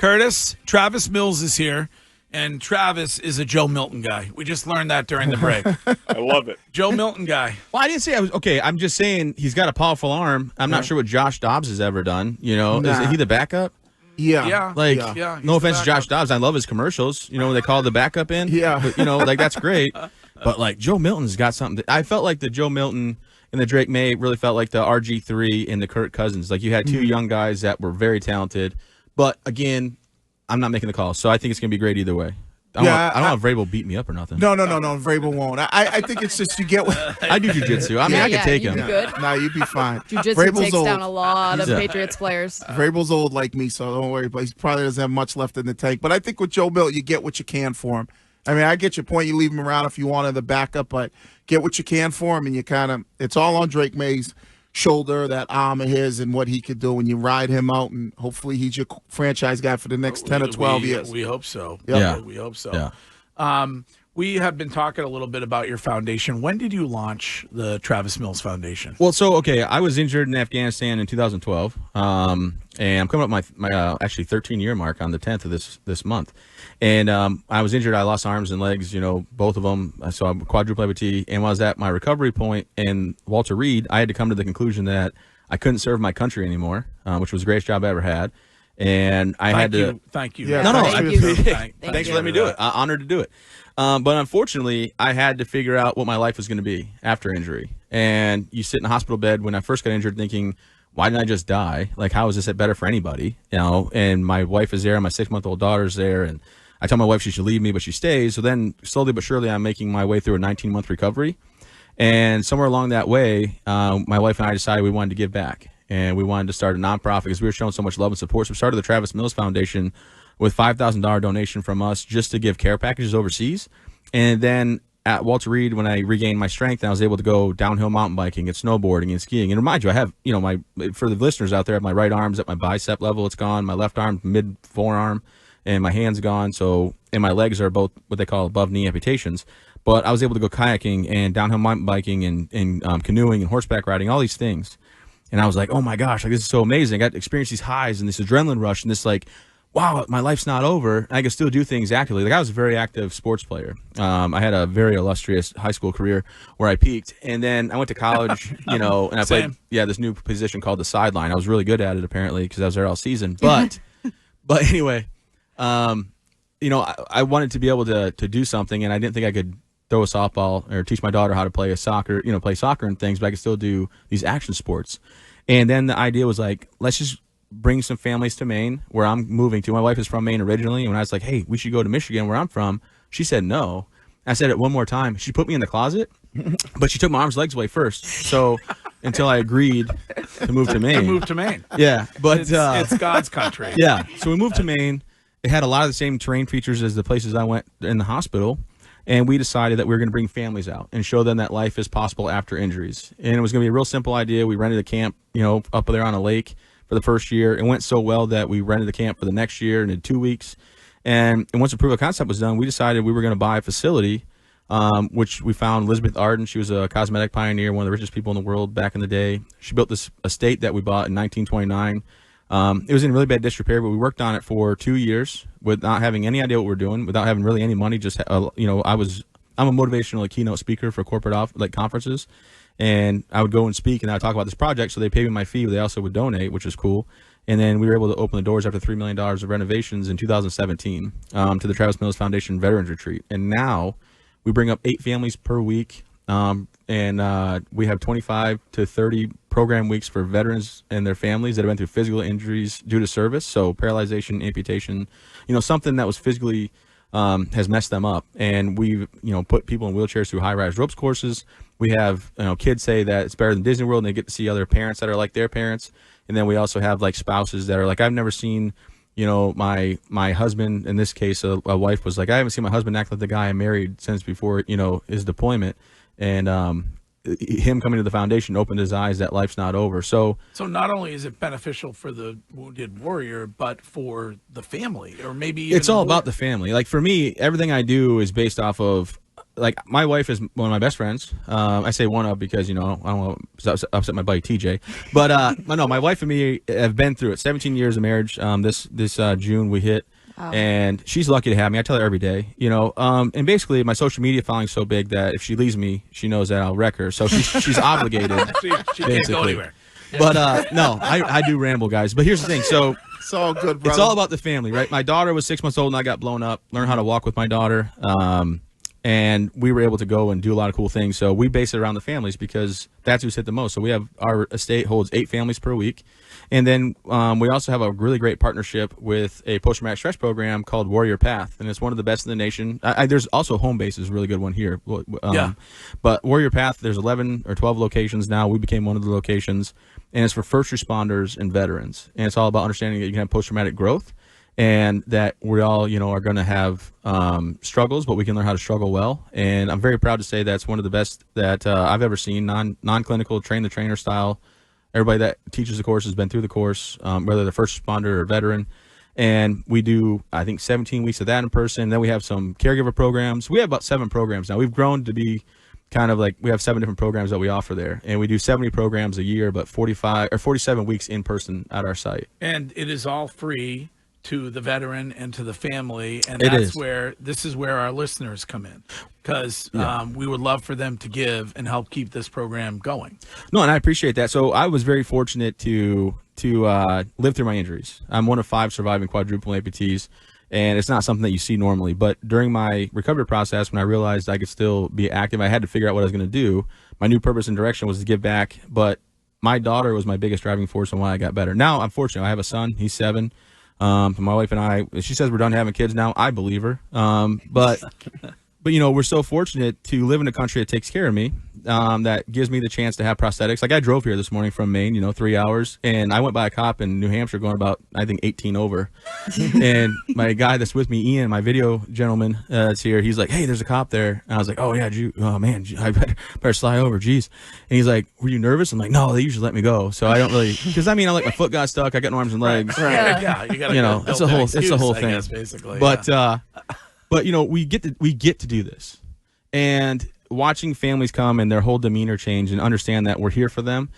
Curtis, Travis Mills is here, and Travis is a Joe Milton guy. We just learned that during the break. I love it. Joe Milton guy. Well, I didn't say I was okay. I'm just saying he's got a powerful arm. I'm not sure what Josh Dobbs has ever done. You know, is he the backup? Yeah. No offense to Josh Dobbs. I love his commercials. You know, when they call the backup in. Yeah. But, you know, like that's great. But like Joe Milton's got something. I felt like the Joe Milton and the Drake May really felt like the RG3 and the Kirk Cousins. Like you had two young guys that were very talented. But again, I'm not making the call, so I think it's gonna be great either way. I don't know if Vrabel beat me up or nothing. No. Vrabel won't. I think it's just you get what I do jiu-jitsu. I mean, I could take him. Good. No, you'd be fine. Jiu-jitsu takes down a lot of Patriots players. Vrabel's old like me, so don't worry. But he probably doesn't have much left in the tank. But I think with Joe Milton, you get what you can for him. I mean, I get your point. You leave him around if you wanted the backup, but get what you can for him, and you kind of it's all on Drake May's shoulder, that arm of his, and what he could do. And you ride him out, and hopefully he's your franchise guy for the next 10 or 12 years. We hope so. Yep. Yeah, we hope so. Yeah. We have been talking a little bit about your foundation. When did you launch the Travis Mills Foundation? Well, so okay, I was injured in Afghanistan in 2012, and I'm coming up my actually 13-year mark on the 10th of this month. And I was injured. I lost arms and legs, you know, both of them. So I'm quadruple amputee. And when I was at my recovery point in Walter Reed, I had to come to the conclusion that I couldn't serve my country anymore, which was the greatest job I ever had. And I had to. Thank you. Yeah, No, Thank you. Thanks for letting me do it. Honored to do it. But unfortunately, I had to figure out what my life was going to be after injury. And you sit in a hospital bed when I first got injured thinking, why didn't I just die? Like, how is this better for anybody? You know, and my wife is there, and my 6-month-old daughter's there, and I tell my wife she should leave me, but she stays. So then slowly but surely, I'm making my way through a 19-month recovery. And somewhere along that way, my wife and I decided we wanted to give back. And we wanted to start a nonprofit because we were showing so much love and support. So we started the Travis Mills Foundation with $5,000 donation from us just to give care packages overseas. And then at Walter Reed, when I regained my strength, I was able to go downhill mountain biking and snowboarding and skiing. And remind you, I have, you know, for the listeners out there, I have my right arm's at my bicep level. It's gone. My left arm, mid forearm, and my hand's gone. So, and my legs are both what they call above knee amputations. But I was able to go kayaking and downhill mountain biking and canoeing and horseback riding, all these things. And I was like, oh my gosh, like this is so amazing. I got to experience these highs and this adrenaline rush and this like, wow, my life's not over. I can still do things actively. Like I was a very active sports player. I had a very illustrious high school career where I peaked. And then I went to college, you know, and I played this new position called the sideline. I was really good at it apparently because I was there all season. But anyway, you know, I wanted to be able to do something, and I didn't think I could throw a softball or teach my daughter how to play soccer and things, but I could still do these action sports. And then the idea was like, let's just bring some families to Maine, where I'm moving to. My wife is from Maine originally, and when I was like, hey, we should go to Michigan, where I'm from, she said no. I said it one more time. She put me in the closet, but she took my arms and legs away first. So until I agreed to move to Maine. Yeah, but it's God's country. Yeah, so we moved to Maine. It had a lot of the same terrain features as the places I went in the hospital. And we decided that we were going to bring families out and show them that life is possible after injuries. And it was going to be a real simple idea. We rented a camp, you know, up there on a lake for the first year. It went so well that we rented the camp for the next year and in 2 weeks. And once the proof of concept was done, we decided we were going to buy a facility, which we found Elizabeth Arden. She was a cosmetic pioneer, one of the richest people in the world back in the day. She built this estate that we bought in 1929. It was in really bad disrepair, but we worked on it for 2 years without having any idea what we're doing, without having really any money. Just you know, I'm a motivational keynote speaker for corporate conferences, and I would go and speak, and I would talk about this project. So they paid me my fee, but they also would donate, which is cool. And then we were able to open the doors after $3 million of renovations in 2017 to the Travis Mills Foundation Veterans Retreat. And now we bring up 8 families per week. And we have 25 to 30 program weeks for veterans and their families that have been through physical injuries due to service. So paralyzation, amputation, you know, something that was physically has messed them up. And we've, you know, put people in wheelchairs through high-rise ropes courses. We have, you know, kids say that it's better than Disney World, and they get to see other parents that are like their parents. And then we also have like spouses that are like, I've never seen, you know, my husband, in this case, a wife was like, I haven't seen my husband act like the guy I married since before, you know, his deployment. And him coming to the foundation opened his eyes that life's not over. So not only is it beneficial for the wounded warrior, but for the family, or maybe even it's all about the family. Like for me, everything I do is based off of like my wife is one of my best friends. I say one of because I don't want to upset my buddy TJ, but no, my wife and me have been through it. 17 years of marriage. This June we hit. Wow. And she's lucky to have me. I tell her every day, and basically my social media following is so big that if she leaves me, she knows that I'll wreck her. So she's obligated. she can't go anywhere. But no, I do ramble, guys. But here's the thing. So it's all good, brother. It's all about the family, right? My daughter was 6 months old and I got blown up. Learned how to walk with my daughter. And we were able to go and do a lot of cool things. So we base it around the families because that's who's hit the most. So we have our estate holds 8 families per week. And then we also have a really great partnership with a post-traumatic stress program called Warrior Path. And it's one of the best in the nation. There's also Home Base is a really good one here. But Warrior Path, there's 11 or 12 locations now. We became one of the locations. And it's for first responders and veterans. And it's all about understanding that you can have post-traumatic growth. And that we all, are going to have struggles, but we can learn how to struggle well. And I'm very proud to say that's one of the best that I've ever seen, non-clinical, train-the-trainer style. Everybody that teaches the course has been through the course, whether they're first responder or veteran. And we do, I think, 17 weeks of that in person. Then we have some caregiver programs. We have about 7 programs now. We've grown to be kind of like we have 7 different programs that we offer there. And we do 70 programs a year, but 47 weeks in person at our site. And it is all free to the veteran and to the family, and this is where our listeners come in, because we would love for them to give and help keep this program going. No, and I appreciate that. So I was very fortunate to live through my injuries. I'm one of 5 surviving quadruple amputees, and it's not something that you see normally. But during my recovery process, when I realized I could still be active, I had to figure out what I was going to do. My new purpose and direction was to give back, but my daughter was my biggest driving force on why I got better. Now, I'm fortunate. I have a son. He's 7. My wife and I, she says we're done having kids now. I believe her. But we're so fortunate to live in a country that takes care of me, that gives me the chance to have prosthetics. Like I drove here this morning from Maine, 3 hours, and I went by a cop in New Hampshire going about, I think, 18 over. And my guy that's with me, Ian, my video gentleman that's here, he's like, hey, there's a cop there. And I was like, oh, yeah, man, I better slide over, geez. And he's like, were you nervous? I'm like, no, they usually let me go. So I don't really, because I like my foot got stuck. I got no arms and legs. Right. Yeah, you got it's a whole thing. I guess, basically. But, we get to do this. And watching families come and their whole demeanor change and understand that we're here for them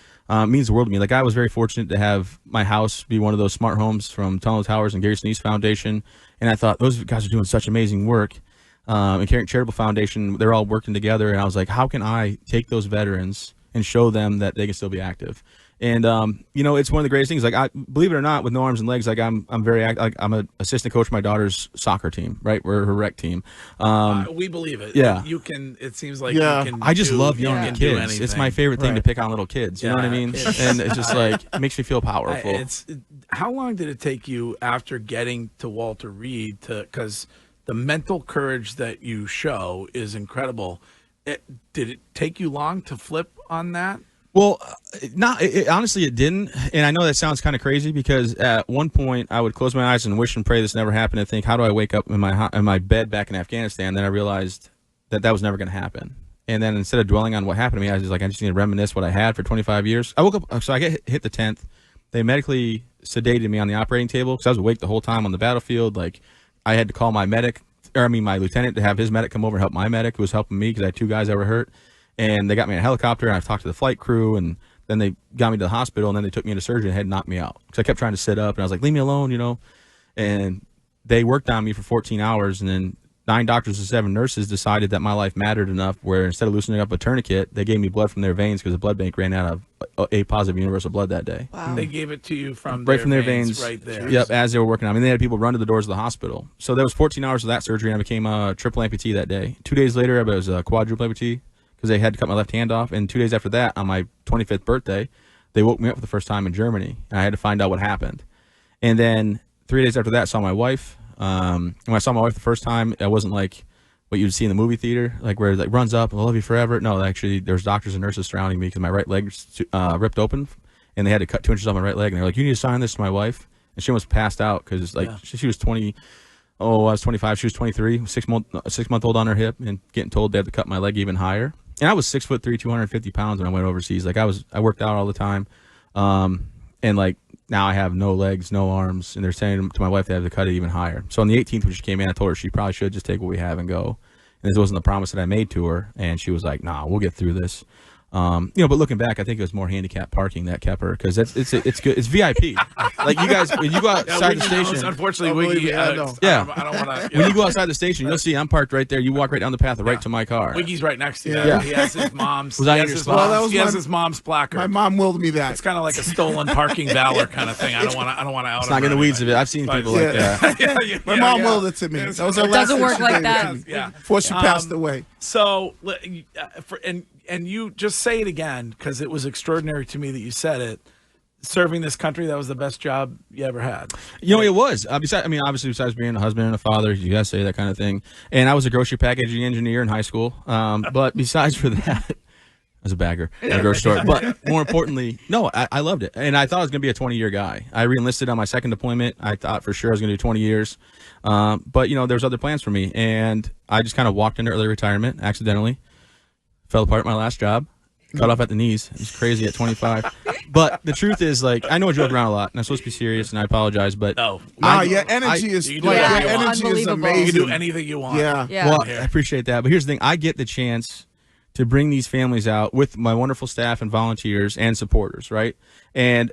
means the world to me. Like I was very fortunate to have my house be one of those smart homes from Tunnel Towers and Gary Sinise Foundation. And I thought those guys are doing such amazing work. And Caring Charitable Foundation, they're all working together. And I was like, how can I take those veterans and show them that they can still be active? And it's one of the greatest things. Like, I believe it or not, with no arms and legs, like I'm very like I'm an assistant coach for my daughter's soccer team. Right, we're her rec team. We believe it. Yeah, you can. It seems like you can. I just love young kids. It's my favorite thing to pick on little kids. You know what I mean? And it's just like it makes me feel powerful. How long did it take you after getting to Walter Reed because the mental courage that you show is incredible. Did it take you long to flip on that? Well, honestly, it didn't. And I know that sounds kind of crazy because at one point I would close my eyes and wish and pray this never happened and think, how do I wake up in my bed back in Afghanistan? Then I realized that was never going to happen. And then instead of dwelling on what happened to me, I was just like, I just need to reminisce what I had for 25 years. I woke up, so I hit the 10th. They medically sedated me on the operating table because I was awake the whole time on the battlefield. Like I had to call my lieutenant to have his medic come over and help my medic who was helping me because I had 2 guys that were hurt. And they got me in a helicopter, and I talked to the flight crew, and then they got me to the hospital, and then they took me into surgery and had knocked me out. Because I kept trying to sit up, and I was like, leave me alone, And they worked on me for 14 hours, and then 9 doctors and 7 nurses decided that my life mattered enough where instead of loosening up a tourniquet, they gave me blood from their veins because the blood bank ran out of A positive universal blood that day. Wow. They gave it to you from their veins right there. Yep, as they were working on me. They had people run to the doors of the hospital. So there was 14 hours of that surgery, and I became a triple amputee that day. 2 days later, I was a quadruple amputee, because they had to cut my left hand off. And 2 days after that, on my 25th birthday, they woke me up for the first time in Germany. And I had to find out what happened. And then 3 days after that, I saw my wife. When I saw my wife the first time, I wasn't like what you'd see in the movie theater, like where it like runs up, I'll love you forever. No, actually, there's doctors and nurses surrounding me because my right leg ripped open, and they had to cut 2 inches off my right leg. And they're like, you need to sign this to my wife. And she almost passed out because she was 20. Oh, I was 25. She was 23. 6-month-old on her hip, and getting told they had to cut my leg even higher. And I was 6'3", 250 pounds when I went overseas. Like I worked out all the time, and like now I have no legs, no arms, and they're saying to my wife they have to cut it even higher. So on the 18th when she came in, I told her she probably should just take what we have and go. and this wasn't the promise that I made to her. And she was like, "Nah, we'll get through this." But looking back, I think it was more handicap parking that kept her, because it's good. It's VIP. Like you guys, when you go outside the station, unfortunately, Wiggy, I don't want to. When you go outside the station, you'll see I'm parked right there. You walk right down the path, right to my car. Wiggy's right next to you. Yeah. He has his mom's. Was I in your spot? He has his mom's placard. My mom willed me that. It's kind of like a stolen parking valor kind of thing. I don't want to out. It's not in the weeds of it. I've seen people like that. My mom willed it to me. That was her It last doesn't thing work she like gave that. to me Yeah. before she passed away. So, and you just say it again, because it was extraordinary to me that you said it. Serving this country, that was the best job you ever had. It was. Besides being a husband and a father, you guys say that kind of thing. And I was a grocery packaging engineer in high school. But besides for that, I was a bagger at a grocery store. But more importantly, no, I loved it. And I thought I was going to be a 20-year guy. I re-enlisted on my second deployment. I thought for sure I was going to do 20 years. But, there was other plans for me. And I just kind of walked into early retirement accidentally. Fell apart at my last job. Cut off at the knees. It was crazy at 25. But the truth is, I know I joke around a lot, and I'm supposed to be serious, and I apologize, but your energy is you your do energy is unbelievable. amazing. You can do anything you want. Yeah. Well, I appreciate that. But here's the thing. I get the chance to bring these families out with my wonderful staff and volunteers and supporters, right? And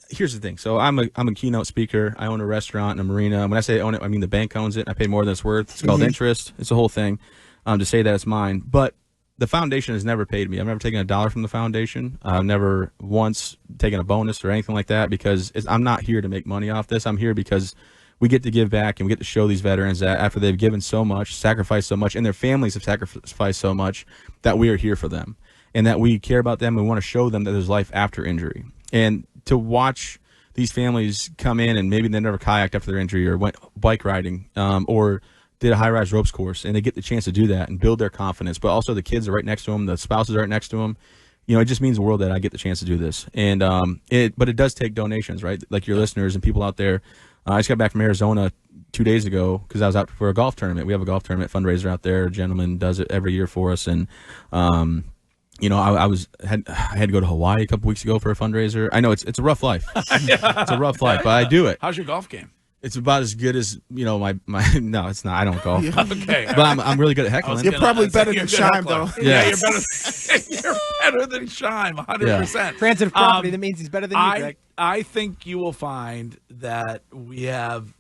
here's the thing. So I'm a keynote speaker. I own a restaurant and a marina. When I say own it, I mean the bank owns it. I pay more than it's worth. It's called interest. It's a whole thing to say that it's mine. But the foundation has never paid me. I've never taken $1 from the foundation. I've never once taken a bonus or anything like that, because I'm not here to make money off this. I'm here because we get to give back, and we get to show these veterans that after they've given so much, sacrificed so much, and their families have sacrificed so much, that we are here for them and that we care about them. And we want to show them that there's life after injury. And to watch these families come in, and maybe they never kayaked after their injury or went bike riding or did a high-rise ropes course, and they get the chance to do that and build their confidence. But also the kids are right next to them, the spouses are right next to them. It just means the world that I get the chance to do this. And but it does take donations, right? Like your listeners and people out there. I just got back from Arizona 2 days ago because I was out for a golf tournament. We have a golf tournament fundraiser out there. A gentleman does it every year for us, and I had to go to Hawaii a couple weeks ago for a fundraiser. I know it's a rough life. It's a rough life, but I do it. How's your golf game? It's about as good as my no, it's not. I don't golf. Okay, but I'm really good at heckling. You're probably better than Shime, though. Yeah, you're better than Shime, 100%. Transitive property, that means he's better than you, Greg. I think you will find that we have,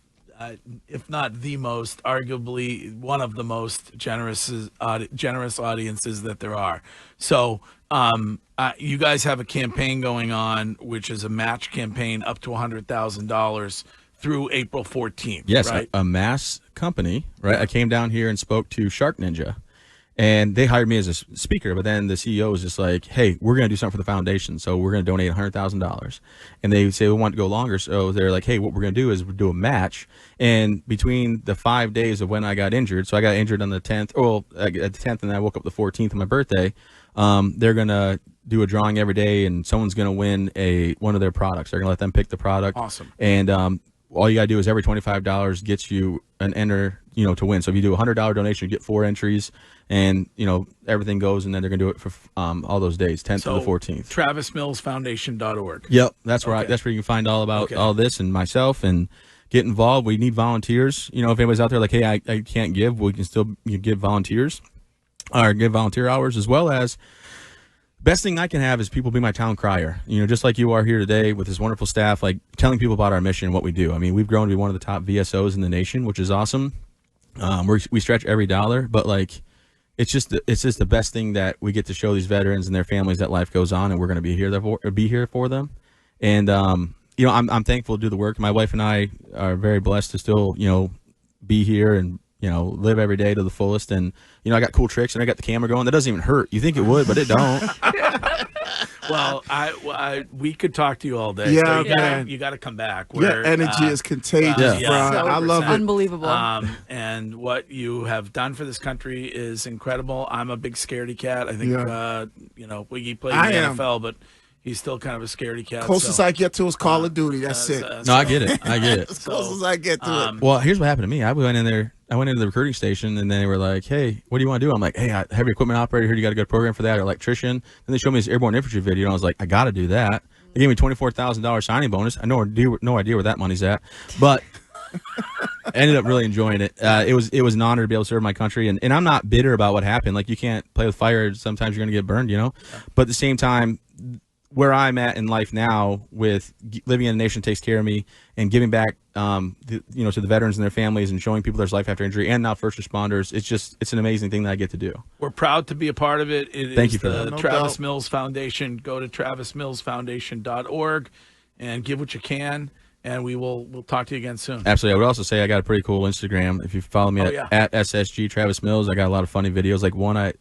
if not the most, arguably one of the most generous audiences that there are. So you guys have a campaign going on, which is a match campaign up to $100,000 through April 14th. Yes, right? a mass company, right? I came down here and spoke to Shark Ninja, and they hired me as a speaker, but then the CEO was just like, hey, we're going to do something for the foundation, so we're going to donate $100,000. And they say we want to go longer, so they're like, hey, what we're going to do is do a match. And between the 5 days of when I got injured, so I got injured on the 10th, at the 10th, and then I woke up the 14th on my birthday, they're going to do a drawing every day, and someone's going to win one of their products. They're going to let them pick the product. Awesome. And all you got to do is every $25 gets you an enter, to win. So if you do a $100 donation, you get 4 entries, and, everything goes, and then they're going to do it for all those days, 10th to the 14th. TravisMillsFoundation.org. Yep. That's where that's where you can find all about all this and myself and get involved. We need volunteers. If anybody's out there like, hey, I can't give, we can still give volunteers or give volunteer hours, as well as best thing I can have is people be my town crier, just like you are here today with this wonderful staff, like telling people about our mission and what we do. I mean, we've grown to be one of the top VSOs in the nation, which is awesome. We stretch every dollar, but it's just the best thing that we get to show these veterans and their families that life goes on, and we're going to be here for them. And I'm thankful to do the work. My wife and I are very blessed to still be here and live every day to the fullest. And I got cool tricks, and I got the camera going. That doesn't even hurt. You think it would, but it don't. Well, we could talk to you all day. Yeah, so you got to come back. Your energy is contagious, yeah. Brian. So I love it. unbelievable. And what you have done for this country is incredible. I'm a big scaredy cat. I think Wiggy played in the NFL, but he's still kind of a scaredy cat. Closest I get to is Call of Duty. That's it. No, I get it. As close as I get to it. Well, here's what happened to me. I went into the recruiting station, and then they were like, hey, what do you want to do? I'm like, hey, heavy equipment operator, heard you got a good program for that, or electrician. Then they showed me this airborne infantry video, and I was like, I got to do that. They gave me $24,000 signing bonus. I no idea where that money's at. But ended up really enjoying it. It was an honor to be able to serve my country, and I'm not bitter about what happened. Like, you can't play with fire. Sometimes you're going to get burned, you know. But at the same time, where I'm at in life now, with living in a nation that takes care of me and giving back, to the veterans and their families and showing people there's life after injury, and now first responders, it's an amazing thing that I get to do. We're proud to be a part of it. Thank you for the that. No Travis doubt. Mills Foundation. Go to travismillsfoundation.org and give what you can. And we'll talk to you again soon. Absolutely. I would also say I got a pretty cool Instagram. If you follow me at SSG Travis Mills, I got a lot of funny videos. Like one, I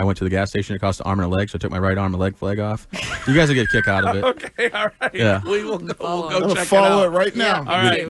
went to the gas station. It cost an arm and a leg, so I took my right arm and leg flag off. You guys will get a kick out of it. Okay, all right. Yeah. We'll go check it out. Follow it right now. All right.